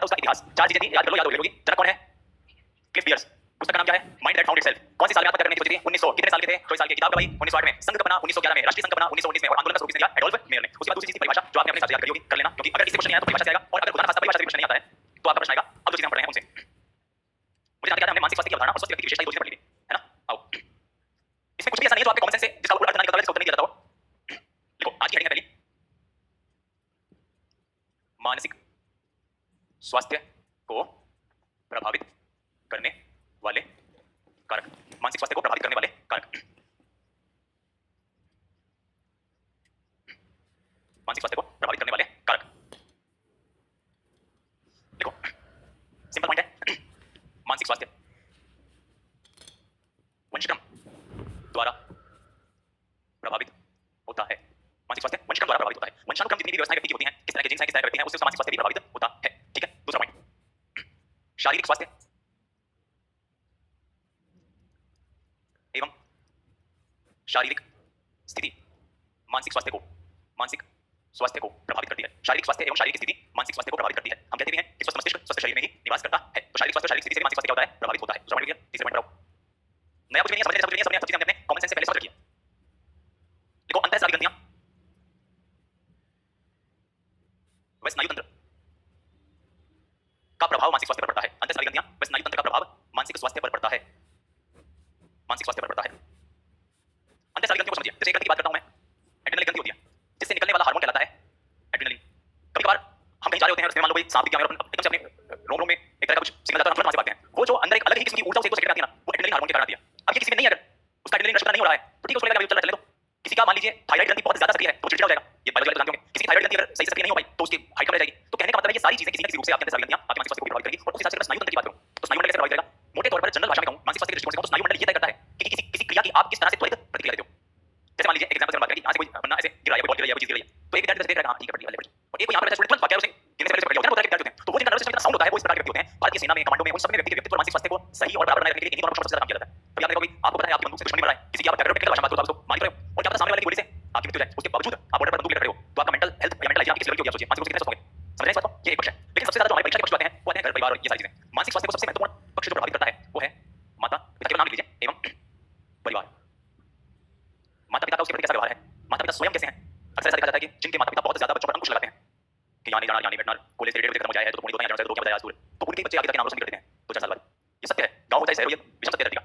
था उसका इतिहास। चार चीजें थी, याद कर लो, याद हो गई। जनक कौन है? Cliff Pierce. पुस्तक का नाम क्या है? Mind that found itself. कौन सी साल में आत्महत्या करने की सोची थी? 1900। कितने साल के थे? 24 साल के। किताब का भाई 1908 में। संघ का बना 1911 में। राष्ट्रीय संघ का बना 1919 में। और आंदोलन का शुरू किसने किया? एडोल्फ हिटलर ने। उसके बाद दूसरी चीज परिभाषा, जो आपने अपने हिसाब से याद करी होगी, कर लेना, क्योंकि अगर इससे क्वेश्चन नहीं आया तो परिभाषा से आएगा, और अगर खुदा ना खास्ता परिभाषा से क्वेश्चन नहीं आता है तो आपका प्रश्न आएगा। अब जो चीजें हम पढ़ रहे हैं उनसे मुझे जानते हैं, हमने मानसिक स्वास्थ्य की अवधारणा और स्वास्थ्य व्यक्ति की विशेषता, दो चीजें पढ़ ली थी, है ना? आओ, इसमें कुछ भी ऐसा नहीं है जो आपके कॉमन सेंस से, जिसका अर्थ ना निकलता हो, जिसका उत्तर नहीं दिया जाता हो। देखो, आज की हेडिंग है पहली, मानसिक स्वास्थ्य को प्रभावित करने वाले कारक। मानसिक स्वास्थ्य को प्रभावित करने वाले कारक। मानसिक स्वास्थ्य को प्रभावित करने वाले कारक। देखो, सिंपल पॉइंट है, मानसिक स्वास्थ्य वंशक्रम द्वारा प्रभावित होता है। मानसिक स्वास्थ्य वंशक्रम द्वारा प्रभावित होता है। वंशानुक्रम जितनी भी व्यवस्थाएं व्यक्ति की होती हैं, किस तरह के जीन्स हैं, किस तरह के व्यक्ति हैं, उससे उसका मानसिक स्वास्थ्य भी प्रभावित होता है। ठीक है, दूसरा पॉइंट, शारीरिक स्वास्थ्य एवं शारीरिक स्थिति मानसिक स्वास्थ्य को प्रभावित करती है। शारीरिक स्वास्थ्य एवं शारीरिक स्थिति मानसिक स्वास्थ्य को प्रभावित करती है। हम कहते भी हैं कि स्वस्थ मस्तिष्क स्वस्थ शरीर में ही निवास करता है। तो शारीरिक स्वास्थ्य और शारीरिक स्थिति से भी मानसिक स्वास्थ्य क्या होता है? प्रभावित होता है। दूसरा पॉइंट, तीसरे पॉइंट पर आओ। नया कुछ भी नहीं है, समझने सब चीजें हमने अपने कॉमन सेंस से पहले समझ रखी है। देखो, अंतःस्रावी ग्रंथियां व स्नायु तंत्र का प्रभाव मानसिक स्वास्थ्य पर पड़ता है। अंतःस्रावी ग्रंथियां व स्नायु तंत्र का प्रभाव मानसिक स्वास्थ्य पर पड़ता है। मानसिक स्वास्थ्य पर पड़ता है। अंतःस्रावी ग्रंथियों को समझिए। जैसे एक ग्रंथी की बात करता हूं मैं, एड्रेनलिन ग्रंथी होती है, जिससे निकलने वाला हार्मोन कहलाता है एड्रेनलिन। कभी कभार हम कहीं जा रहे होते हैं, रस्ते में मान लो कोई सांप दिख गया और एकदम से अपने रोम रोम में एक तरह का कुछ सिग्नल जाता है, हम तुरंत वहां से भागते हैं। वो जो अंदर एक अलग ही किस्म की ऊर्जा उसे एक सेकंड आती है ना, वो एड्रेनलिन हार्मोन के कारण आती है। अब ये किसी में नहीं है, अगर उसका एड्रेनलिन रश नहीं हो रहा है तो ठीक है, उसको लगेगा चल चले दो। किसी का मान लीजिए थायराइड ग्रंथि बहुत ज्यादा सक्रिय है तो चिड़चिड़ा हो जाएगा, ये बायोलॉजिकल जानते होंगे। किसी की थायराइड ग्रंथि अगर सही से सक्रिय नहीं हो पाई तो उसकी हाइट कम रह जाएगी। तो कहने का मतलब है ये सारी चीजें किसी न किसी रूप से आपके अंदर ग्रंथियां आपके मानसिक स्वास्थ्य को प्रभावित करेगी। और उस हिसाब से अगर स्नायु तंत्र की बात करूं तो स्नायु मंडल कैसे प्रभावित करेगा? मोटे तौर पर जनरल भाषा में कहूं, मानसिक स्वास्थ्य के दृष्टिकोण से कहूं तो स्नायु मंडल ये तय करता है कि किसी किसी क्रिया की आप किस तरह से त्वरित प्रतिक्रिया देते हो। जैसे मान लीजिए एक एग्जांपल से बात करें कि यहाँ से कोई बंदा ऐसे गिर रहा है, कोई बॉल गिर रही है, कोई चीज गिर रही है, तो एक विद्यार्थी देख रहा है, हां ठीक है पड़ी, पड़ी। और एक कोई यहाँ पर स्टूडेंट तुरंत भाग गया, उसे गिरने से पहले पकड़ लिया होता है, विद्यार्थी होते हैं। तो वो जिनका नर्वस सिस्टम इतना साउंड होता है, वो इस प्रकार के व्यक्ति होते हैं। भारतीय सेना में, कमांडो में, उन सब में व्यक्ति के व्यक्तित्व और मानसिक स्वास्थ्य को सही और बराबर बनाए रखने के लिए इन्हीं दोनों पक्षों पर सबसे ज्यादा काम किया जाता है। तो याद रखो, आपको पता है आपकी बंदूक से दुश्मन नहीं मर रहा है, किसी की आप अगर टेक्निकल भाषा में बात करो तो आप उसको मार रहे हो, और क्या पता सामने वाले की गोली से आपकी मृत्यु हो जाए, उसके बावजूद आप बॉर्डर पर बंदूक लेकर खड़े हो, तो आपका मेंटल हेल्थ या मेंटल हाइजीन आपकी किस लेवल की होगी आप सोचिए। मानसिक रूप से कितने स्वस्थ होंगे? समझ रहे हैं इस बात को? ये एक पक्ष है। लेकिन सबसे ज्यादा जो हमारे परीक्षा के पक्ष आते हैं वो आते हैं घर परिवार और ये सारी चीजें। मानसिक स्वास्थ्य को सबसे महत्वपूर्ण पक्ष जो प्रभावित करता है वो है माता पिता के नाम लिख लीजिए एवं परिवार। माता पिता का उसके प्रति कैसा व्यवहार है, माता पिता स्वयं कैसे हैं। अक्सर ऐसा देखा जाता है कि जिनके माता पिता बहुत ज्यादा बच्चों पर अंकुश लगाते हैं कि यहाँ नहीं जाना, यहाँ नहीं बैठना, कॉलेज से रिलेटेड खत्म हो जाए तो पुणी दो यहाँ जाना, दो क्या बताया आज दूर, तो उनके बच्चे आगे तक नाम रोशन करते हैं 2-4 साल बाद। ये सत्य है, गांव हो चाहे शहर हो, ये विषम सत्य रहेगा।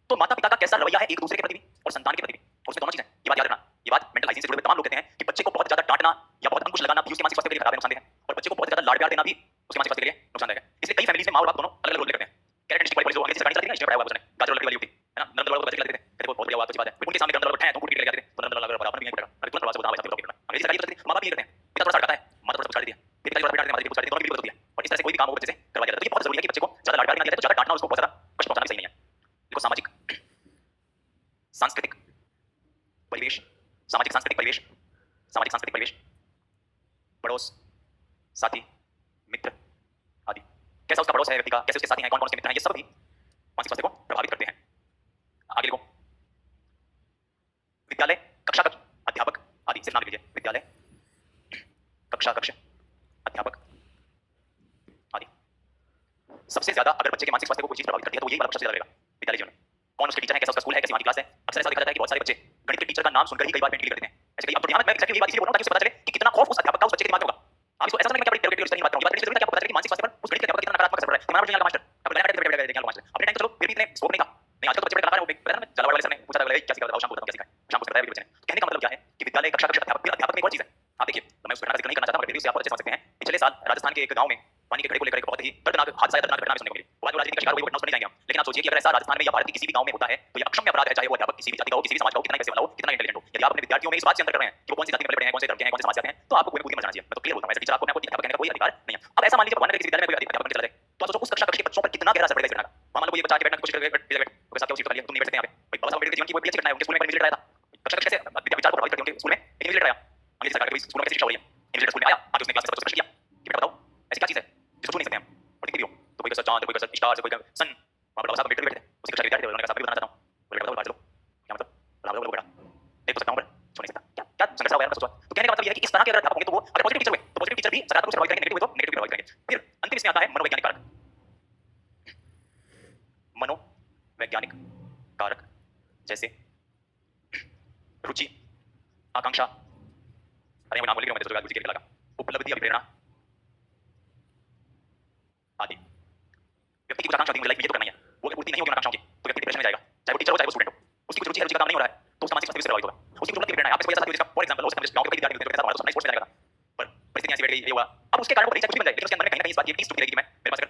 तो माता पिता का कैसा रवैया है एक दूसरे के प्रति भी और संतान के प्रति भी, और उसमें दोनों चीजें, ये बात याद रखना। ये बात मेंटल हाइजीन से जुड़े हुए तमाम लोग कहते हैं कि बच्चे को बहुत ज्यादा डांटना या बहुत अंकुश लगाना भी उसके मानसिक स्वास्थ्य के लिए खराब है, नुकसानदेह है। और बच्चे को बहुत ज्यादा लाड प्यार देना भी उसके मानसिक स्वास्थ्य के लिए नुकसानदायक है। इसलिए कई फैमिलीज में माँ और बाप दोनों अलग अलग रोल करते हैं। कैरेट डिस्ट्रिक्ट वाली जो अंग्रेजी से गाड़ी चलाती है ना, इसमें पढ़ाया हुआ उसने, गाजर लकड़ी वाली होती है ना, नरम दलवार को गाजर लगते थे, कहते वो बहुत बढ़िया बात अच्छी बात है। फिर उनके सामने गरम दलवार उठाए तो कूट के लेके आते थे, तो नरम दलवार बराबर नहीं पड़ेगा, अरे तुरंत दरवाजा बताओ ऐसा करना। अंग्रेजी सरकारी चलती है, माँ बाप ये करते हैं, पिता थोड़ा सड़काता है, माता थोड़ा सड़ा देती है, पिता थोड़ा डांटते हैं, माता भी कुछ डांटती है, दोनों की होती है। और इस तरह से कोई भी काम हो बच्चे से करवाया जाता है। तो ये बहुत जरूरी है कि बच्चे को ज्यादा लाड प्यार नहीं दिया जाए, तो ज्यादा डांटना उसको बहुत ज्यादा कष्ट पहुंचाना भी सही नहीं है। देखो, सामाजिक सांस्कृतिक परिवेश, सामाजिक सांस्कृतिक परिवेश, सामाजिक सांस्कृतिक परिवेश, पड़ोस, साथी, मित्र आदि, कैसा उसका पड़ोस है व्यक्ति का, कैसे उसके साथी हैं, कौन कौन से मित्र हैं, ये सब भी मानसिक स्वास्थ्य को प्रभावित करते हैं। आगे लिखो, विद्यालय कक्षा कक्ष अध्यापक आदि, सिर्फ नाम लिख लीजिए, विद्यालय कक्षा कक्ष अध्यापक आदि। सबसे ज्यादा अगर बच्चे के मानसिक स्वास्थ्य को कोई चीज प्रभावित करती है तो यही वाला सबसे ज्यादा रहेगा विद्यालय जीवन में। कौन उसके टीचर है, कैसा उसका स्कूल है, कैसी वहां की क्लास है। अक्सर ऐसा देखा जाता है कि बहुत सारे बच्चे गणित के टीचर का नाम सुनकर ही कई बार पेट क्लियर करते हैं। ऐसे कई, अब तो ध्यान, मैं एक्चुअली यही बात इसलिए बोल रहा हूं ताकि उसे पता चले कि कितना खौफ उस अध्यापक का उस बच्चे के दिमाग में होगा। आप इसको ऐसा समझ में क्या बड़ी डेरिवेटिव की बात करूंगा, बात इसलिए आपको पता चले कि मानसिक स्वास्थ्य पर उस गणित के अध्यापक का कितना नकारात्मक असर पड़ रहा है। हमारा जो मास्टर अब लगा देंगे मास्टर अपने टाइम चलो फिर भी इतने स्कोप नहीं था, नहीं आजकल तो बच्चे बड़े कलाकार हो गए। पता है जाला वाले सर ने पूछा था क्या सिखाता था, शाम को बताऊं क्या सिखाया, शाम को बताया बच्चे ने। कहने का मतलब क्या है कि विद्यालय कक्षा कक्ष अध्यापक, अध्यापक में एक और चीज है। आप देखिए, मैं उस घटना का जिक्र नहीं करना चाहता, मगर उससे आप अच्छे समझ सकते हैं। पिछले साल राजस्थान के एक गांव में पानी के घड़े को लेकर एक बहुत ही दर्दनाक हादसा, दर्दनाक घटना सुनने को मिली। वो जो राजनीति का शिकार हुई वो घटना सुनने जाएंगे हम, लेकिन आप सोचिए कि अगर ऐसा राजस्थान में या भारत के किसी भी गांव में होता है तो ये अक्षम्य अपराध है, चाहे वो अध्यापक किसी भी जाति का हो, किसी भी समाज का हो, कितना पैसे वाला हो, कितना इंटेलिजेंट हो। यदि आप अपने विद्यार्थियों में इस बात से अंतर कर रहे हैं कि वो कौन सी जाति में पले बड़े हैं, कौन से धर्म के हैं, कौन से समाज से आते हैं, तो आपको कोई पूरी मत जाना चाहिए। मैं तो क्लियर बोलता हूं, ऐसे टीचर आपको कोई अध्यापक कहने का कोई अधिकार नहीं है। अब ऐसा मान लीजिए भगवान ने किसी विद्यालय में कोई अध्यापक चला जाए, तो आप सोचो उस कक्षा कक्ष के बच्चों पर कितना गहरा असर पड़ेगा इस घटना का। मान लो कोई बच्चा आके बैठने की कोशिश करे, उसके साथ क्या उचित कर लिया, तुम नहीं बैठ सकते यहाँ पे। भाई बाबा साहब अम्बेडकर जीवन की कोई भी अच्छी घटना है, उनके स्कूल में इन्विजिलेटर आया था, कक्षा कक्ष कैसे विचार को प्रभावित करती है। उनके स्कूल में एक इन्विजिलेटर आया, अंग्रेजी सरकार के स्कूल में कैसे शिक्षा हो रही है, इन्विजिलेटर स्कूल में आया, आके उसने क्लास में सबको प्रश्न किया कि बेटा बताओ ऐसी क्या चीज है जिसको छू नहीं सकते हम, और दिखती भी हो, तो कोई चांद, कोई स्टार, कोई सन। वहां पर बाबा साहब अम्बेडकर बैठे थे, उसी कक्षा के विद्यार्थी थे, उन्होंने कहा साहब भी बताना चाहता हूं, बोले बेटा बताओ चलो क्या मतलब, बोला बेटा देख तो सकता हूं पर छू नहीं सकता। क्या क्या संघर्ष हुआ यार, सोचो। तो कहने का मतलब ये है कि इस तरह के अगर अध्यापक होंगे तो वो अगर पॉजिटिव टीचर हुए तो पॉजिटिव टीचर भी सकारात्मक से प्रभावित करेंगे, नेगेटिव हुए तो नेगेटिव प्रभावित करेंगे। फिर अंतिम इसमें आता है मनोवैज्ञानिक कारक। मनोवैज्ञानिक कारक जैसे रुचि, आकांक्षा, अरे मैं नाम बोल रही हूं, मैं तो रुचि के लगा, उपलब्धि, अभिप्रेरणा आदि। व्यक्ति की कुछ आकांक्षा होती है, मुझे लाइफ में ये तो करना ही है, वो अगर पूर्ति नहीं होगी उन आकांक्षाओं की तो व्यक्ति डिप्रेशन में जाएगा, चाहे वो टीचर हो चाहे वो स्टूडेंट हो। उसकी कुछ रुचि है, रुचि का काम नहीं हो रहा है तो उसका मानसिक स्वास्थ्य से प्रभावित होगा। उसकी कुछ प्रेरणा है, आप इसको ऐसा साथी हो जिसका फॉर एग्जांपल हो सकता है गांव के कई विद्यार्थी होते हैं, तो स्पोर्ट्स में जाएगा पर परिस्थितियां ऐसी बैठ गई, ये हुआ, अब उसके कारण वो परीक्षा कुछ भी बन जाए, लेकिन उसके अंदर में कहीं ना कहीं इस बात की टीस रहेगी कि मैं मेरे पास अगर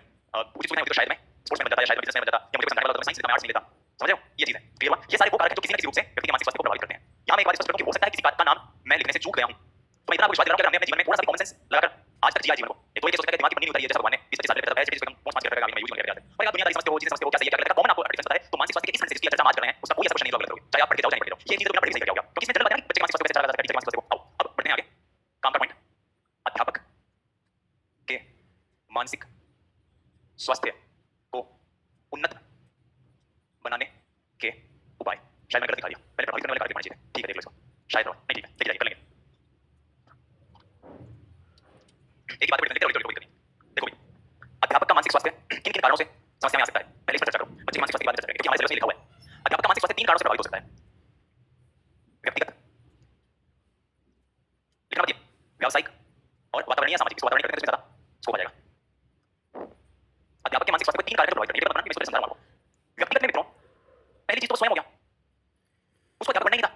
कुछ सुविधा होती तो शायद मैं स्पोर्ट्स में बन जाता है, शायद बिजनेस में बन जाता, या मुझे पसंद आता तो मैं साइंस लेता, मैं आर्ट्स नहीं लेता। समझ रहे हो, ये चीज है क्लियर हुआ। ये सारे वो कारक हैं जो किसी न किसी रूप से व्यक्ति के मानसिक स्वास्थ्य को प्रभावित करते हैं। यहां मैं एक बात स्पष्ट करूं कि हो सकता है किसी बात का नाम मैं लिखने से चूक गया हूं, तो मैं इतना आपको विश्वास दिला रहा हूं कि हमने अपने जीवन में थोड़ा सा भी कॉमन सेंस लगाकर आज तक जिया जीवन को, ये तो ये सोचता है कि दिमाग की बनी नहीं उतारी है, जैसा भगवान ने 20-25 साल पहले बताया, जिसको हम पहुंच मार के रखा है, मैं यूज कर रहा हूं और आप दुनियादारी समझते हो, चीजें समझते हो, क्या सही है क्या गलत है, कॉमन आपको एडिशन पता है, तो मानसिक स्वास्थ्य के इस सेंस की चर्चा आज कर रहे हैं, उसका कोई ऐसा क्वेश्चन नहीं जो गलत होगी, चाहे आप पढ़ के जाओ चाहे नहीं पढ़ के जाओ, ये चीज तो बिना पढ़े सही क्या होगा, क्योंकि इसमें जनरल बात है कि बच्चे के मानसिक स्वास्थ्य कैसे चला जाता है, टीचर के मानसिक स्वास्थ्य को। अब बढ़ते हैं आगे, काम का पॉइंट, अध्यापक के मानसिक स्वास्थ्य को उन्नत बनाने के उपाय। शायद मैं गलत दिखा दिया, पहले प्रभावित करने वाले कारक होने चाहिए, ठीक है देख लो इसको, शायद नहीं, ठीक है देखिए जाइए कर लेंगे। एक ही बात को देखते रहो, देखो अध्यापक का मानसिक स्वास्थ्य किन किन कारणों से समस्या में आ सकता है, पहले इस पर चर्चा करो, बच्चे के मानसिक स्वास्थ्य की बात चर्चा करेंगे, क्योंकि हमारे सिलेबस में लिखा हुआ है अध्यापक का मानसिक स्वास्थ्य 3 कारणों से प्रभावित हो सकता है। व्यक्तिगत, लिखना मत, व्यावसायिक और वातावरणीय सामाजिक। इसको वातावरणीय करते हैं तो ज्यादा स्कोप आ जाएगा। अध्यापक के मानसिक स्वास्थ्य को 3 कारक प्रभावित करेंगे, ये बताना कि मैं इसको समझा रहा हूं। व्यक्तिगत में मित्रों, पहली चीज तो स्वयं हो गया, उसको अध्यापक बनना ही था,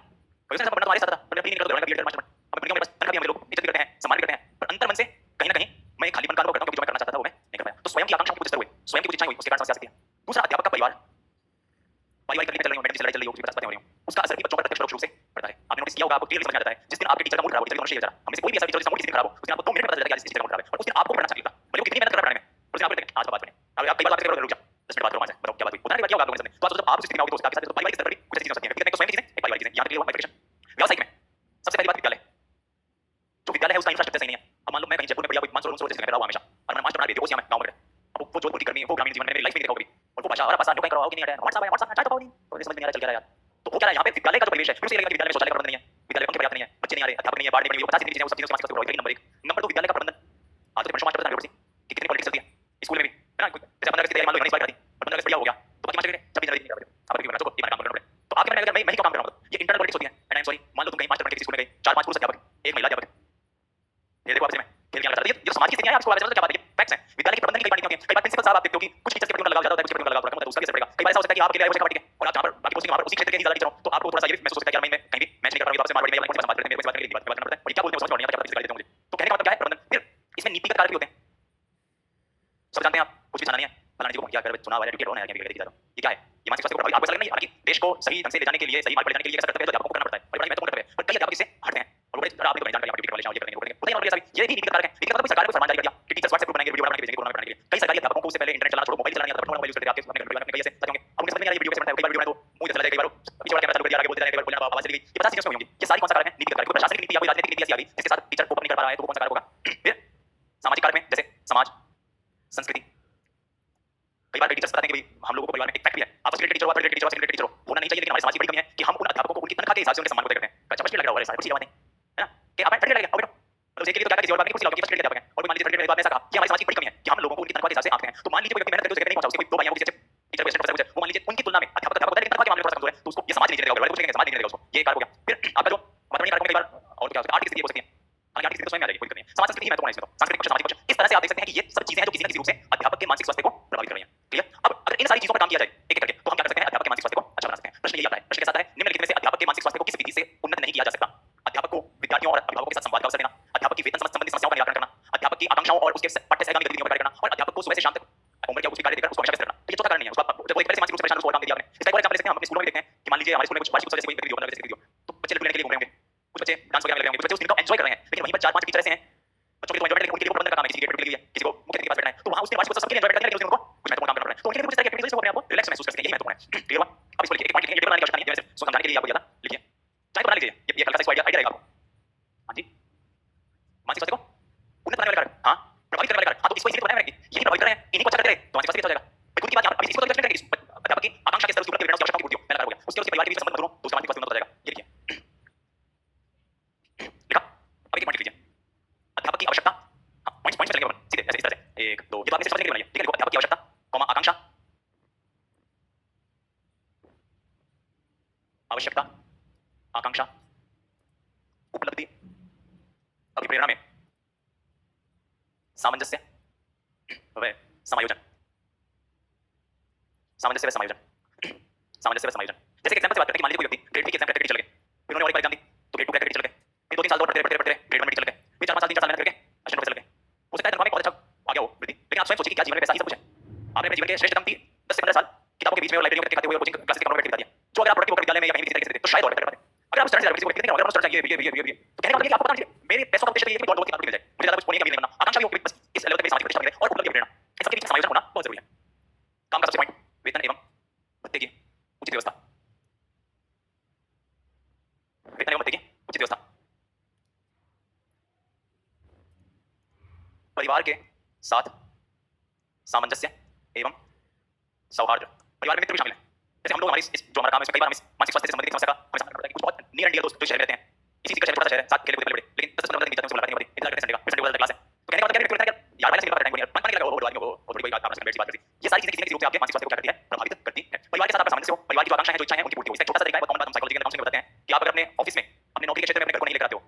कोई ऐसा बनना तुम्हारे साथ था, पर मैं अपनी नहीं करता, बीएड कर मास्टर बन, अब दुनिया में बस तनख्वाह भी हम लोग इज्जत भी करते हैं, सम्मान भी करते हैं, पर अंतर मन से कहीं ना कहीं मैं एक खालीपन का अनुभव करता हूं, क्योंकि जो मैं करना चाहता था वो मैं नहीं कर पाया। तो स्वयं की आकांक्षाओं को कुछ हुए, स्वयं की कुछ इच्छाएं हुई, उसके कारण समस्या आ सकती है। दूसरा, अध्यापक का परिवार, पारिवारिक तकलीफें चल रही हो, मैडम से लड़ाई चल रही हो, बातें हो रही हो, उसका असर भी बच्चों पर प्रत्यक्ष रूप से पड़ता है। आपने नोटिस किया होगा, आपको क्लियरली समझ में आता है, जिस दिन आपके टीचर का मूड खराब हो, टीचर का मनुष्य बेचारा, हमें से कोई भी ऐसा टीचर जिसका मूड किसी दिन खराब हो, उस दिन आपको 2 मिनट में पता चल जाएगा कि इस टीचर का मूड खराब है, और उस दिन आपको पढ़ना चाहिए था, भले वो कितनी मेहनत कर रहा है पढ़ाने में, उस दिन आप कहते हैं आज का बात बने, अब आप कई बार बात करें, रुक जा 10 मिनट बात करो, वहां से बताओ क्या बात हुई, उतना बात किया होगा आप लोगों ने, तो आप सोचो आप उस स्थिति में आओगे तो आपके साथ पारिवारिक स्तर पर भी कुछ ऐसी चीजें हो सकती हैं। व्यक्तिगत में तो स्वयं की चीजें, एक पारिवारिक चीजें, यहां तक ये हुआ माइग्रेशन। व्यावसायिक में सबसे पहली बात विद्यालय, जो विद्यालय है उसका इंफ्रास्ट्रक्चर सही नहीं है। अब मान लो मैं कहीं जयपुर में बढ़िया कोई मानसरोवर जैसे जगह पे रहा हूं हमेशा, और मैं मास्टर बना देती हूं मैं गांव में, अब वो जोधपुर की गर्मी, वो ग्रामीण जीवन में मेरी लाइफ में देखा होगी, और वो भाषा और भाषा जो कहीं कराओ कि नहीं आ रहा है, व्हाट्सएप चाहे तो नहीं, तो ये समझ नहीं आ रहा चल क्या रहा है यार। तो वो क्या है, यहाँ पे विद्यालय का जो परिवेश है, फिर से लगेगा कि विद्यालय में शौचालय का प्रबंध नहीं है, विद्यालय पंखे पर्याप्त नहीं है, बच्चे नहीं आ रहे, अध्यापक नहीं है, बाढ़ नहीं बनी हुई, 50 चीजें, वो सब चीजों से मानसिक स्वास्थ्य प्रभावित करेगी। नंबर 2 विद्यालय का प्रबंधन। आज तो मास्टर पता नहीं कि कितनी पॉलिटिक्स चलती है स्कूल में भी, है ना, जैसे 15 अगस्त की तैयारी मान लो इस बार करा दी, 15 अगस्त बढ़िया हो गया, तो बाकी मास्टर 26 जनवरी नहीं करा, आप भी करना, ये काम करना पड़े। तो आपके मन में अगर मैं ही क्यों काम कर रहा हूं, ये इंटरनल पॉलिटिक्स होती है, एंड आई एम सॉरी, मान लो तुम कहीं मास्टर बन के स्कूल में गए, 4-5 पुरुष अध्यापक, एक महिला अध्यापक, ये देखो आपसे मैं खेल क्या करता है, ये समाज की स्थितियां हैं, आपको क्या बात है, ये फैक्ट्स हैं। विद्यालय के प्रबंधन की कई बार नीतियां होती हैं, कई बार प्रिंसिपल साहब आप देखते हो कि कुछ टीचर्स के प्रति उनका लगाव ज्यादा होता है, कुछ के प्रति उनका लगाव थोड़ा कम होता है, उसका भी असर पड़ेगा। कई बार ऐसा हो सकता है कि आपके लिए वो जगह है और आप जहां पर बाकी पोस्टिंग वहां पर उसी क्षेत्र के ही ज्यादा टीचर हो, तो आपको थोड़ा सा ये महसूस होता है कि यार मैं कहीं भी मैच नहीं कर रहा हूं, तो आपसे मारवाड़ी में या कौन सी बात करते हैं, मेरे को बात करने की बात करना पड़ता है, और ये क्या बोलते हैं समझ नहीं आता, क्या पता किसी गाली देता हूं मुझे। तो कहने का मतलब क्या है, प्रबंधन। फिर इसमें नीतिगत कारक भी होते हैं, सब जानते हैं आप, कुछ भी जाना नहीं है, फलाने जी को क्या कर चुनाव है, एडवोकेट होना है, क्या जा रहा हूं, ये क्या है, ये मानसिक स्वास्थ्य को प्रभावित, आपको ऐसा लगता नहीं है, हालांकि देश को सही ढंग से ले जाने के लिए, सही मार्ग पर ले जाने के लिए कैसा कर्तव्य है जो अध्यापकों को करना पड़ता है, और बड़ी महत्वपूर्ण कर्तव्य है, पर कई अध्यापक इससे हटते हैं, और बड़े आपने तो नहीं जानकारी, आप वाले शाम ये करेंगे, वो करेंगे, होता है हमारे साथ, ये भी नीतिगत कारक है। नीतिगत मतलब सरकार को फरमान जारी कर दिया कि टीचर्स व्हाट्सएप ग्रुप बनाएंगे, वीडियो बनाएंगे, भेजेंगे कोरोना में पढ़ने के लिए। कई सरकारी अध्यापकों को उससे पहले इंटरनेट चलाना छोड़ो, मोबाइल चलाना नहीं आता, मोबाइल यूज करते आपके अपने परिवार में कई ऐसे साथी होंगे, अब उन्हें समझ में नहीं आ रहा है वीडियो कैसे बनता है, कई बार वीडियो में तो मुंह चला जाएगा, कई बार पीछे वाला कैमरा चालू कर दिया, आगे बोलते जाएंगे, कई बार बोलना आवाज चली गई, ये 50 चीजें होंगी। ये सारी कौन सा कारक है, नीतिगत कारक। कोई प्रशासनिक नीति या कोई राजनीतिक नीति ऐसी आ गई जिसके साथ टीचर कोप नहीं कर पा रहा है, तो कौन सा कारक होगा। फिर सामाजिक कारक में जैसे समाज, संस्कृति, कई बार टीचर्स बताते हैं कि भाई हम लोगों को परिवार में एक फैक्ट भी है, आप फर्स्ट ग्रेड टीचर हो, थर्ड ग्रेड टीचर हो, सेकंड ग्रेड टीचर हो, होना नहीं चाहिए, लेकिन हमारे समाज की बड़ी कमी है कि हम उन अध्यापकों को उनकी तनख्वाह के हिसाब से उनके सम्मान को करते हैं। अच्छा फर्स्ट ग्रेड लग रहा होगा, सारी कुछ बात नहीं है ना, कि आप थर्ड ग्रेड लगे आओ बेटा, मतलब इसके लिए तो क्या किसी और बात नहीं, कुछ लोग फर्स्ट ग्रेड अध्यापक हैं, और मान लीजिए थर्ड ग्रेड बाद में ऐसा कहा कि हमारे समाज की बड़ी कमी है कि हम लोगों को उनकी तनख्वाह के हिसाब से आंकते हैं। तो मान लीजिए कोई व्यक्ति मेहनत करके उस जगह नहीं पहुंचा, उसके कोई 2 भाई हैं वो किसी टीचर बेस्ट प्रोफेसर वो मान लीजिए उनकी तुलना में अध्यापक अध्यापक होता है, लेकिन तनख्वाह के मामले में थोड़ा सा कमजोर है, तो उसको ये समाज नहीं देगा, बड़े पूछेंगे समाज नहीं देगा उसको, ये कारक हो गया। फिर आपका जो वातावरणीय कारक में कई बार और क्या होता है, आर्थिक स्थिति हो सकती है, आर्थिक स्थिति तो स्वयं में आ जाएगी, कोई दिक्कत नहीं है, समाज संस्कृति महत्वपूर्ण है इसमें, तो सांस्कृतिक पक्ष, सामाजिक पक्ष, इस तरह से आप देख सकते हैं कि ये सब चीजें हैं जो किसी न किसी रूप से अध्यापक के मानसिक स्वास्थ्य को प्रभावित कर रही हैं। क्लियर। अब अगर इन सारी चीजों पर काम किया जाए एक एक करके, तो हम क्या कर सकते हैं, अध्यापक के मानसिक स्वास्थ्य को अच्छा बना सकते हैं। प्रश्न यही आता है, प्रश्न कैसा आता है, निम्नलिखित में से अध्यापक के मानसिक स्वास्थ्य को किस विधि से उन्नत नहीं किया जा सकता। अध्यापक को विद्यार्थियों और अभिभावकों के साथ संवाद का अवसर देना, अध्यापक की वेतन संबंधी समस्याओं का निराकरण करना, अध्यापक की आकांक्षाओं और उसके पाठ्य सहगामी गतिविधियों पर कार्य करना, और अध्यापक को सुबह से शाम तक होमवर्क या कुछ भी कार्य देकर उसको हमेशा व्यस्त रखना। तो ये चौथा कारण नहीं है, उसका जब वो एक पहले से मानसिक रूप से परेशान उसको और काम दे दिया आपने। इसका एक और एग्जांपल देखते हैं, हम अपने स्कूलों में देखते हैं कि मान लीजिए हमारे स्कूल में कुछ वार्षिक उत्सव जैसे कोई गतिविधि हो, जैसे गतिविधि हो, तो बच्चे लड्डू लेने के लिए घूम रहे होंगे, कुछ बच्चे डांस वगैरह में लगे होंगे, कुछ बच्चे उस दिन को एंजॉय कर रहे हैं, लेकिन वहीं पर 4-5 टीचर ऐसे हैं बच्चों के तो एंजॉयमेंट, उनके लिए प्रबंधन का काम है, किसी की गेट के लिए किसी को मुख्य अतिथि के पास बैठना है, तो वहां उसने वार्षिक उत्सव सबके लिए एंजॉय करना है, लेकिन उसने उनको कुछ महत्वपूर्ण काम करना पड़ा है, तो उनके लिए कुछ तरह की एक्टिविटीज अपने आप को रिलैक्स महसूस कर सकें, यही महत्वपूर्ण है। क्लियर हुआ। अब इसको लिखिए, एक पॉइंट लिखिए, ये बनाने की आवश्यकता नहीं है, वैसे समझाने के लिए आपको ज्यादा लिखिए, चाहे तो बना लीजिए, ये हल्का सा आइडिया रहेगा आपको। हां जी, मानसिक स्वास्थ्य को उन्नत बनाने वाले कारक, हां प्रभावित करने वाले कारक, हां तो इसको इसी को बनाए रखिए, यही प्रभावित कर रहे हैं, इन्हीं को अच्छा करते रहे तो मानसिक स्वास्थ्य अच्छा हो जाएगा। भाई खुद की बात यहां पर इसको तो एक्सप्लेन करेंगे, अध्यापक की आकांक्षा के स्तर, उसकी उपलब्धि, आवश्यकता की पूर्ति हो, पहला कारक हो गया। उसके परिवार के बीच संबंध दोनों, दूसरा मानसिक स्वास्थ्य उन्नत हो जाएगा, ये लिखिए लिखा। अब एक पॉइंट लिखिए, अध्यापक की आवश्यकता, हां पॉइंट चलेंगे अपन सीधे ऐसे इस तरह से, 1 2 ये तो आपने सिर्फ समझने के लिए बनाई है, ठीक है। लिखो अध्यापक की आवश्यकता, कॉमा आकांक्षा, आवश्यकता, आकांक्षा, उपलब्धि, अभिप्रेरणा में सामंजस्य व समायोजन, सामंजस्य व समायोजन, सामंजस्य व समायोजन। जैसे कि एग्जांपल से बात करते हैं कि मान लीजिए कोई व्यक्ति ग्रेड 3 की एग्जाम क्रैक करके चले गए, फिर उन्होंने और एक बार एग्जाम दी तो ग्रेड 2 क्रैक करके चले गए, फिर 2-3 साल और पढ़ते रहे ग्रेड 1 में चले गए, फिर 4-5 साल 3-4 साल मेहनत करके असिस्टेंट प्रोफेसर लगे। हो सकता है तनख्वाह में बहुत अच्छा आ गया हो वृद्धि, लेकिन आप स्वयं सोचिए कि क्या जीवन में पैसा ही सब कुछ है? आपने अपने जीवन के श्रेष्ठतम 10 से 15 साल किताबों के बीच में और लाइब्रेरियों में खाते हुए कोचिंग क्लासेस के कमरों में बैठ के बिता दिया, जो अगर आप प्रोडक्टिव होकर विद्यालय में या कहीं भी किसी तरीके से देते तो शायद और बेहतर बात है। अगर आप स्टूडेंट से किसी को कितने अगर स्टूडेंट चाहिए ये तो कहने का मतलब है कि आपको पता नहीं मेरे पैसों का उद्देश्य ये है कि बहुत बहुत किताब मिल जाए, मुझे ज्यादा कुछ होने की उम्मीद नहीं करना, आकांक्षा भी होगी बस इस लेवल तक मेरी सामाजिक प्रतिष्ठा मिले और उपलब्धि प्रेरणा, इन सबके बीच समायोजन होना बहुत जरूरी है। काम का सबसे पॉइंट वेतन एवं भत्ते की उचित व्यवस्था, वेतन एवं भत्ते की उचित व्यवस्था, परिवार के साथ सामंजस्य एवं सौहार्द। परिवार में मित्र भी शामिल है, जैसे हम लोग हमारी जो हमारा काम है उसमें कई बार हमें मानसिक स्वास्थ्य से संबंधित समस्या का हमें सामना करना पड़ता है कि कुछ बहुत नियर एंड डियर दोस्त जो शहर में रहते हैं, इसी का शहर छोटा सा शहर है, साथ खेले कूदे बड़े लेकिन 10-15 मिनट तक मुलाकात नहीं होती, इंतजार करते संडे का, फिर संडे को क्लास है, तो कहने का मतलब क्या है यार भाई से मिलकर टाइम यार मन नहीं लगा वो आदमी को और थोड़ी कोई आपस में बैठ के बात करती, ये सारी चीजें किसी न किसी रूप से आपके मानसिक स्वास्थ्य को क्या करती है, प्रभावित करती है। परिवार के साथ आपका सामंजस्य हो, परिवार की जो आकांक्षाएं हैं जो इच्छाएं हैं उनकी पूर्ति हो, इसका एक छोटा सा तरीका है, बहुत कॉमन बात हम साइकोलॉजी के काउंसलिंग में बताते हैं कि आप अगर अपने ऑफिस में अपने नौकरी के क्षेत्र में अपने घर को नहीं लेकर आते हो,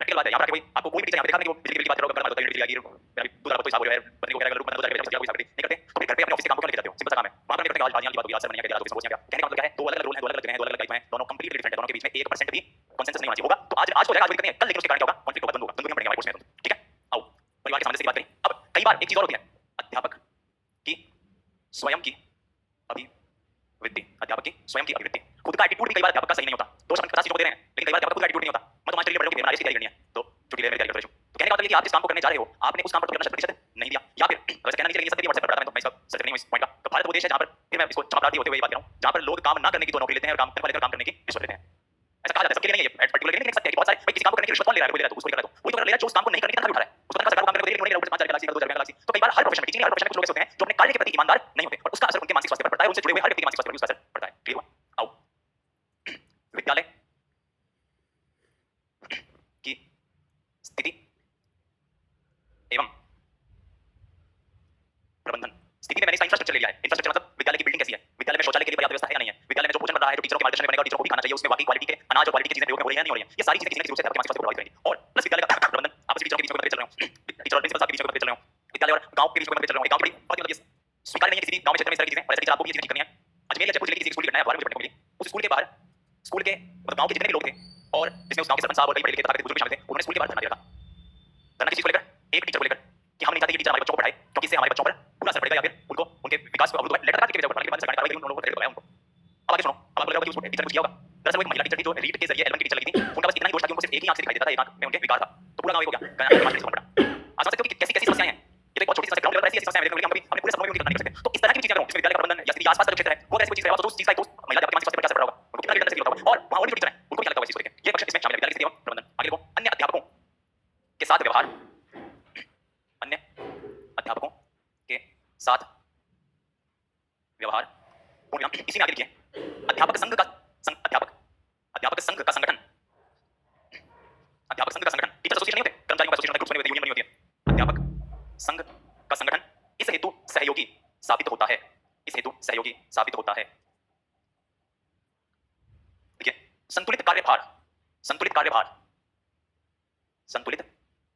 प्रैक्टिकल बात है, यहाँ पर आके कोई आपको कोई भी चीज यहाँ पे देखा नहीं कि वो बिजली बिल की बात करो, गलत बात होता है, बिजली आ गई मेरा दूसरा कोई साहब हो है पत्नी को कह रहा है लोग बना दो जाके बेटा कोई साहब नहीं करते, तो फिर घर पे अपने ऑफिस के काम को लेकर जाते हो, सिंपल सा काम है। वहां पर निकलते हैं आज बाजियां की बात होगी, आज सर बनिया के रात को समझ नहीं आ गया, कहने का मतलब क्या है, दो अलग-अलग रोल हैं, दो अलग-अलग जगह हैं, दो अलग-अलग लाइफ हैं, दोनों कंप्लीटली डिफरेंट है, दोनों के बीच में 1% भी कंसेंसस नहीं होना चाहिए। होगा तो आज आज हो जाएगा, आज दिक्कत नहीं है, कल लेकिन उसके कारण क्या होगा, कॉन्फ्लिक्ट होगा, द्वंद्व में पड़ेंगे हमारे कोर्स में, ठीक है। आओ परिवार के सामंजस्य की बात करें। अब कई बार एक चीज और होती है, अध्यापक की स्वयं की अभिवृद्धि, अध्यापक की स्वयं की अभिवृद्धि, खुद का एटीट्यूड भी कई बार अध्यापक का सही नहीं होता, दोष हम 50 चीजों को दे रहे हैं लेकिन कई बार अध्यापक खुद का एटीट्यूड नहीं होता, मैं तो मास्टर के लिए पढ़ रहा हूं, मेरी तैयारी करनी है तो छुट्टी ले मेरी तैयारी कर रहा हूं, तो कहने का मतलब ये कि आप जिस काम को करने जा रहे हो आपने उस काम पर तो अपना 100% नहीं दिया, या फिर वैसे कहना नहीं चाहिए, सत्य व्हाट्सएप पर पढ़ा मैं तो मैं इसका सच नहीं हूं इस पॉइंट का, तो भारत वो देश है जहां पर फिर मैं इसको चमकदार होते हुए बात कर रहा हूं जहां पर लोग काम ना करने की तो नौकरी लेते हैं और काम करने वाले काम करने की रिश्वत लेते हैं। ऐसा कहा जाता है, सबके लिए नहीं है, पर्टिकुलर नहीं, सत्य है कि बहुत सारे भाई किसी काम को करने की रिश्वत कौन ले रहा है, कोई ले रहा है तो उसको ले रहा है, तो वही तो ले रहा है जो उस काम को नहीं करने की तनख्वाह भी उठा रहा है, उसको तनख्वाह सरकार को काम करने को दे रही है, ऊपर 5,000 लाख 2,000 लाख, तो कई बार हर प्रोफेशन में टीचिंग हर प्रोफेशन में कुछ लोग ऐसे होते हैं जो अपने कार्य के प्रति ईमानदार नहीं होते और उसका असर उनके मानसिक स्वास्थ्य पर पड़ता है, उनसे जुड़े हुए हर व्यक्ति के मानसिक स्वास्थ्य पर उसका असर पड़ता है। क्लियर हुआ? आओ विद्यालय की स्थिति एवं प्रबंधन। स्थिति में मैंने इसका इंफ्रास्ट्रक्चर ले लिया है, इंफ्रास्ट्रक्चर मतलब विद्यालय की बिल्डिंग कैसी है, विद्यालय में शौचालय के लिए पर्याप्त व्यवस्था है या नहीं है, विद्यालय में जो भोजन बन रहा है जो टीचरों के मार्गदर्शन में बनेगा और टीचरों को भी खाना चाहिए उसमें वाकई क्वालिटी के अनाज और क्वालिटी की चीजें प्रयोग में हो रही है या नहीं हो रही है, ये सारी चीजें किसी न किसी रूप से आपके मानसिक स्वास्थ्य को प्रभावित करेंगी। और प्लस विद्यालय का प्रबंधन, आपस में टीचरों के बीच में मतभेद चल रहे हो, टीचर और प्रिंसिपल साहब के बीच में मतभेद चल रहे हो, विद्यालय और गांव के बीच में मतभेद चल रहे हो, एक गांव बड़ी बात मतलब ये स्वीकार नहीं है किसी भी गांव में क्षेत्र में इस तरह की चीजें, और ऐसे टीचर आपको भी ये चीजें ठीक करनी है। अजमेर या जयपुर जिले की किसी स्कूल की घटना है बाहर मुझे पढ़ने को मिली, उस स्कूल के बाहर स्कूल के गांव के जितने भी लोग थे और जिसमें उस गांव के सरपंच साहब और कई पढ़े लिखे तथाकथित बुजुर्ग शामिल थे, उन्होंने स्कूल के बाहर धरना दे रखा। धरना किस चीज को लेकर? एक टीचर को लेकर कि हम नहीं चाहते कि टीचर हमारे बच्चों को पढ़ाए क्योंकि इससे हमारे बच्चों पर बुरा असर पड़ेगा या फिर उनको उनके विकास को अवरुद्ध होगा। लेटर के वजह पर सरकार ने कार्रवाई करी, उन लोगों को क्रेडिट दिलाया उनको। अब आगे सुनो, अब आप बोल रहे हो कि उस टीचर ने कुछ किया होगा। दरअसल वो एक महिला टीचर थी जो रीट के जरिए एल1 की टीचर लगी थी, उनका बस इतना ही दोष था कि उनको सिर्फ एक ही आंख से दिखाई देता था, एक आंख में उनके विकार था, तो पूरा गांव एक हो गया, कहना है मास्टर से पढ़ा। आप समझ सकते हो कि कैसी कैसी समस्याएं हैं, ये तो एक बहुत छोटी सी समस्या, ग्राउंड लेवल पर ऐसी समस्याएं देखने को मिली, हम अपने पूरे समूह में उनकी गणना नहीं कर सकते। तो इस तरह की चीजें करो, जिसमें विद्यालय का प्रबंधन या स्थिति आसपास का जो क्षेत्र है वो ऐसी कोई चीज है तो उस चीज का एक महिला के मानसिक स्वास्थ्य पर क्या असर पड़ा होगा, उनको कितना गिल्ट फील होता होगा, और वहां और भी टीचर हैं उनको क्या लगता होगा इस चीज को लेकर, ये पक्ष इसमें शामिल है, विद्यालय की स्थिति एवं प्रबंधन। आगे देखो, अन्य अध्यापकों के साथ व्यवहार, अन्य अध्यापकों के साथ व्यवहार पूर्ण विराम, इसी में आगे लिखिए अध्यापक संघ का अध्यापक संघ का संगठन, अध्यापक संघ का संगठन, टीचर एसोसिएशन नहीं होते, कर्मचारियों का एसोसिएशन होता है, ग्रुप्स बने होते हैं, यूनियन बनी होती है। अध्यापक संघ का संगठन इस हेतु सहयोगी साबित होता है, इस हेतु सहयोगी साबित होता है। देखिए, संतुलित कार्यभार, संतुलित कार्यभार, संतुलित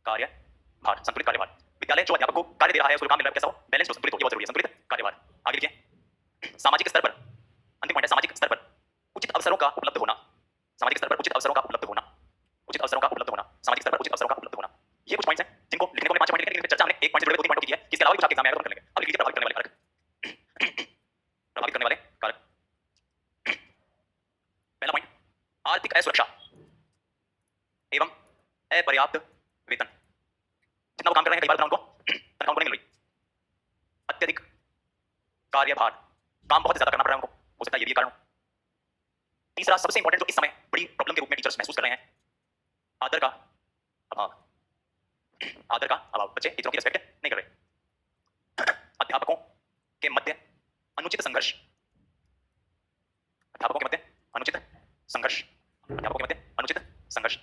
कार्यभार, संतुलित कार्यभार, विद्यालय जो अध्यापक को कार्य दे रहा है उसको काम मिल रहा है कैसा हो, बैलेंस हो, संतुलित हो, ये बहुत जरूरी है, संतुलित कार्यभार। आगे लिखिए, सामाजिक स्तर पर, अंतिम पॉइंट है, सामाजिक स्तर पर उचित अवसरों का उपलब्ध होना, सामाजिक स्तर पर उचित अवसरों का उपलब्ध होना, उचित अवसरों का उपलब्ध होना, सामाजिक स्तर पर उचित अवसरों का उपलब्ध होना। ये कुछ पॉइंट्स हैं जिनको लिखने को हमने 5 पॉइंट लिखे, लेकिन चर्चा हमने एक पॉइंट से जुड़े 2-3 पॉइंट की है, इसके अलावा कुछ आपके एग्जाम में आएगा तो कर लेंगे। अब लिखिए प्रभावित करने वाले कारक, प्रभावित करने वाले कारक। पहला पॉइंट, आर्थिक असुरक्षा एवं अपर्याप्त वेतन, जितना वो काम कर रहे हैं कई बार उनको तनख्वाह नहीं मिल रही, अत्यधिक कार्यभार, काम बहुत ज्यादा करना पड़ रहा है उनको, हो सकता है ये भी कारण हो। तीसरा सबसे इंपॉर्टेंट जो इस समय बड़ी प्रॉब्लम के रूप में टीचर्स महसूस कर रहे हैं, आदर का अभाव, आदर का अभाव, बच्चे टीचरों की रिस्पेक्ट नहीं कर रहे। अध्यापकों के मध्य अनुचित संघर्ष, अध्यापकों के मध्य अनुचित संघर्ष, अध्यापकों के मध्य अनुचित संघर्ष,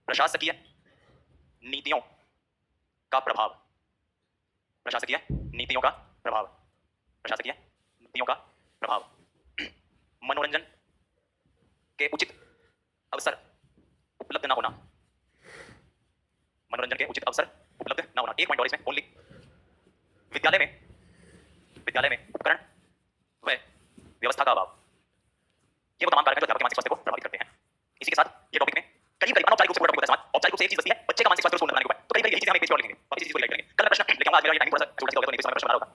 प्रशासकीय नीतियों का प्रभाव, प्रशासकीय नीतियों का प्रभाव, प्रशासकीय नीतियों का प्रभाव, मनोरंजन के उचित अवसर उपलब्ध ना होना, मनोरंजन के उचित अवसर उपलब्ध ना होना। एक पॉइंट और इसमें ओनली, विद्यालय में उपकरण व व्यवस्था का अभाव, ये वो तमाम कारक हैं जो अध्यापक के मानसिक स्वास्थ्य को प्रभावित करते हैं। इसी के साथ ये टॉपिक में करीब अनौपचारिक रूप से होता है समाज, औपचारिक रूप से एक चीज बचती है बच्चे का मानसिक स्वास्थ्य को बनाने के ऊपर, तो करीब यही चीजें हम एक पेज पर लिखेंगे, वापस इसी चीज को रिलेट करेंगे। कल मैं प्रश्न लेकिन आज मेरा ये टाइम थोड़ा सा छोटा सा हो गया, तो नहीं समय प्रश्न बना रहा होगा।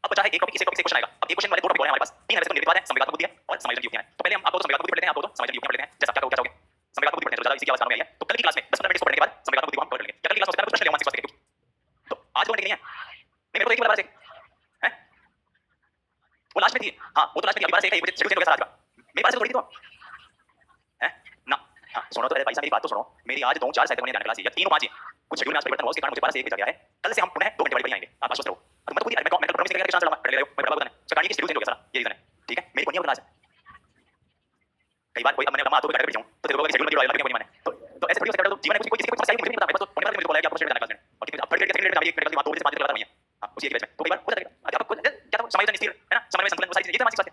अब बचा है एक टॉपिक, इस टॉपिक से क्वेश्चन आएगा। अब एक क्वेश्चन वाले दो टॉपिक और हैं हमारे पास, तीन है वैसे तो निर्विवाद है, संवेगात्मक बुद्धि है और समायोजन की युक्तियां हैं। तो पहले हम आपको संवेगात्मक बुद्धि पढ़ लेते हैं, आपको समायोजन की युक्तियां पढ़ लेते हैं। जैसा क्या चाहोगे, संवेगात्मक बुद्धि पढ़ने तो ज्यादा इसी की आवाज में आई है। तो कल की क्लास में 10-15 मिनट इसको पढ़ने के बाद संवेगात्मक बुद्धि को हम कवर कर लेंगे। या कल की क्लास में कुछ प्रश्न लेंगे मानसिक स्वास्थ्य के, तो आज वो नहीं है। नहीं, मेरे को एक ही बार से हैं, वो लास्ट में थी। हां, वो तो लास्ट में थी, अभी बार से एक है, मुझे शेड्यूल चेंज हो गया था आज का। मेरे पास तो थोड़ी थी तो हैं ना। हाँ, सुनो तो भाई साहब, मेरी बात तो सुनो। मेरी आज 2-4 सेकंड में जाने क्लास है या 3 और 5 है। कुछ शेड्यूल में आज परिवर्तन हुआ, उसके कारण मुझे 12 से 1 भेजा गया है। कल से हम पुनः 2 घंटे वाली आएंगे। आप आश्वस्त रहो। अब मैं तो खुद ही मैं कल प्रॉमिस करके चांस चलाऊंगा, पढ़ ले रहे हो, मैं बराबर बताने। सरकारी की शेड्यूल चेंज हो गया सारा, ये रीजन है। ठीक है, मेरी कोई नहीं क्लास है। कई बार कोई अब मैंने कहा तो बैठ कर जाऊं तो तेरे को शेड्यूल में जोड़ा लगे मैंने। तो ऐसे थोड़ी हो सकता है। तो जीवन में कुछ कोई किसी को मुझे नहीं पता। मेरे पास तो होने वाला मुझे बोला है कि आपको शेड्यूल जाना क्लास में। और कितनी अब 30 सेकंड में एक मिनट की बात 2 से 5 मिनट लगा रहा हूं। हां, उसी एक बैच में। तो कई बार हो जाता है। अध्यापक को क्या तो समायोजन स्थिर है ना, समय में संतुलन, वो सारी चीजें ये तो मानसिक स्वास्थ्य